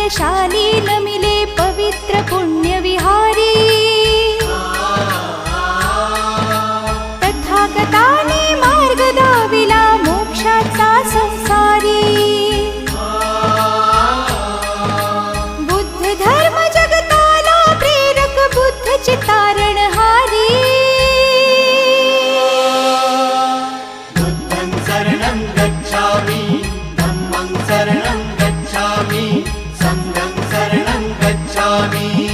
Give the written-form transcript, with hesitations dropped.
यशाली नमिले पवित्र पुण्यविहारी तथागताने मार्ग दाविला मोक्षाचा संसारी बुद्ध धर्म जगताला प्रेरक बुद्ध चितारणहारी बुद्धं शरणं गच्छामि धम्मं शरणं गच्छामि संघं शरणं गच्छामि